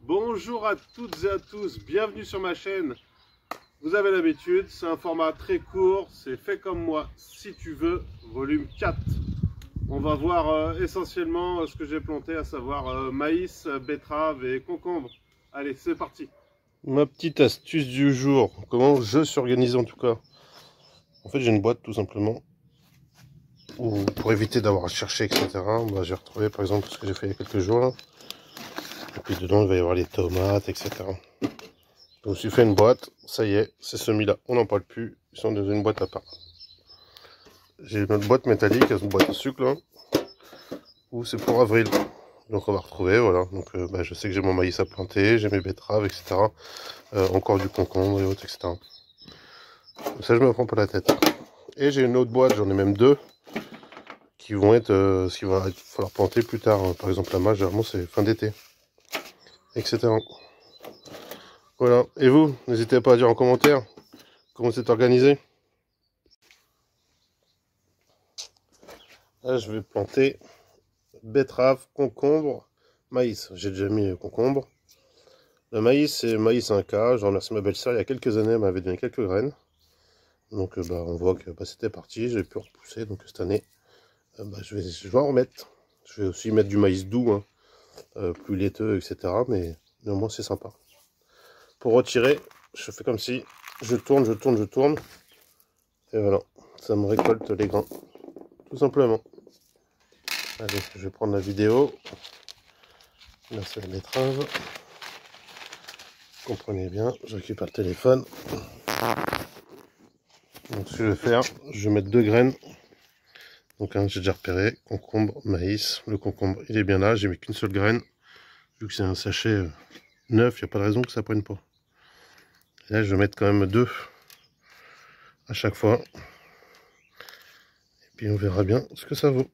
Bonjour à toutes et à tous, bienvenue sur ma chaîne. Vous avez l'habitude, c'est un format très court, c'est fait comme moi, si tu veux, volume 4. On va voir essentiellement ce que j'ai planté, à savoir maïs, betterave et concombre. Allez, c'est parti. Ma petite astuce du jour, comment je suis organisé en tout cas. En fait, j'ai une boîte tout simplement, où, pour éviter d'avoir à chercher, etc. Bah, j'ai retrouvé par exemple ce que j'ai fait il y a quelques jours là. Et puis dedans, il va y avoir les tomates, etc. Je me suis fait une boîte, ça y est, ces semis-là, on n'en parle plus, ils sont dans une boîte à part. J'ai une autre boîte métallique, une boîte à sucre là, où c'est pour avril. Donc on va retrouver, voilà. Donc je sais que j'ai mon maïs à planter, j'ai mes betteraves, etc. Encore du concombre et autres, etc. Ça, je me prends pas la tête. Et j'ai une autre boîte, j'en ai même deux, qui vont être ce qu'il va falloir planter plus tard. Par exemple, la mâche, généralement, c'est fin d'été, etc. Voilà. Et vous, n'hésitez pas à dire en commentaire comment c'est organisé. Là, je vais planter betterave, concombre, maïs. J'ai déjà mis concombre. Le maïs, c'est maïs 1K. Je remercie ma belle-sœur. Il y a quelques années, elle m'avait donné quelques graines. Donc, on voit que c'était parti. J'ai pu repousser. Donc, cette année, je vais en remettre. Je vais aussi mettre du maïs doux, hein, plus laiteux, etc. Mais néanmoins, c'est sympa. Pour retirer, je fais comme si je tourne, je tourne, je tourne. Et voilà, ça me récolte les grains. Tout simplement. Allez, je vais prendre la vidéo. Là, c'est la betterave. Comprenez bien, je récupère le téléphone. Donc, ce que je vais faire, je vais mettre deux graines. Donc, j'ai déjà repéré concombre, maïs. Le concombre, il est bien là. J'ai mis qu'une seule graine. Vu que c'est un sachet neuf, il n'y a pas de raison que ça ne prenne pas. Et là, je vais mettre quand même deux à chaque fois. Et puis, on verra bien ce que ça vaut.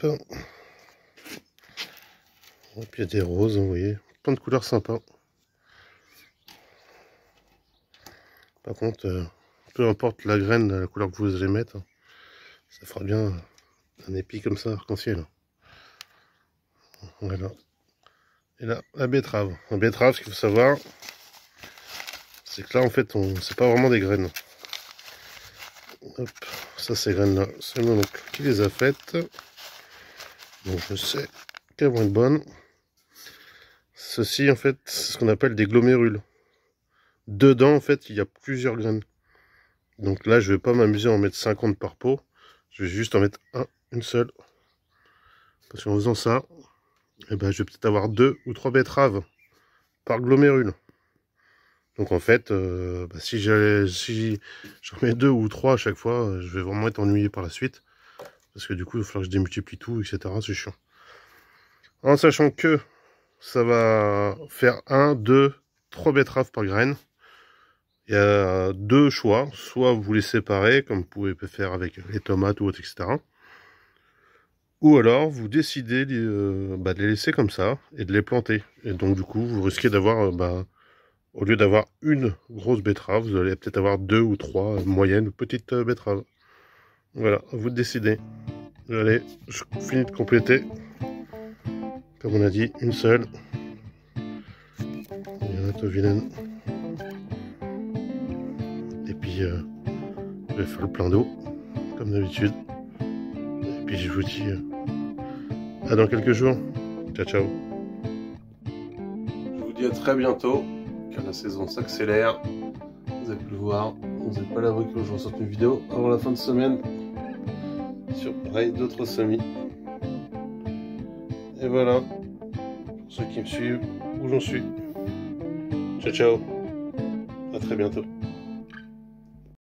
Hop. Et puis, il y a des roses, vous voyez. Plein de couleurs sympas. Par contre, peu importe la graine, la couleur que vous allez mettre, ça fera bien un épi comme ça, arc-en-ciel. Voilà. Et là, la betterave. La betterave, ce qu'il faut savoir, c'est que là, en fait, c'est pas vraiment des graines. Hop, ça, ces graines-là, c'est mon oncle qui les a faites. Donc, je sais qu'elles vont être bonnes. Ceci, en fait, c'est ce qu'on appelle des glomérules. Dedans, en fait, il y a plusieurs graines. Donc là, je vais pas m'amuser à en mettre 50 par pot. Je vais juste en mettre une seule. Parce qu'en faisant ça, je vais peut-être avoir 2 ou 3 betteraves par glomérule. Donc en fait, si j'en mets 2 ou 3 à chaque fois, je vais vraiment être ennuyé par la suite. Parce que du coup, il va falloir que je démultiplie tout, etc. C'est chiant. En sachant que ça va faire 1, 2, 3 betteraves par graine. Il y a deux choix. Soit vous les séparez, comme vous pouvez faire avec les tomates ou autre, etc. Ou alors vous décidez de les laisser comme ça et de les planter. Et donc du coup, vous risquez d'avoir, au lieu d'avoir une grosse betterave, vous allez peut-être avoir 2 ou 3 moyennes ou petites betteraves. Voilà, à vous de décider. Allez, je finis de compléter. Comme on a dit, une seule. Il y en a tout vilaine. Et puis, je vais faire le plein d'eau, comme d'habitude. Et puis, je vous dis à dans quelques jours. Ciao, ciao. Je vous dis à très bientôt, car la saison s'accélère. Vous avez pu le voir. Vous n'êtes pas à l'abri que je ressorte une vidéo avant la fin de semaine sur pareil d'autres semis. Et voilà, pour ceux qui me suivent, où j'en suis. Ciao, ciao. À très bientôt.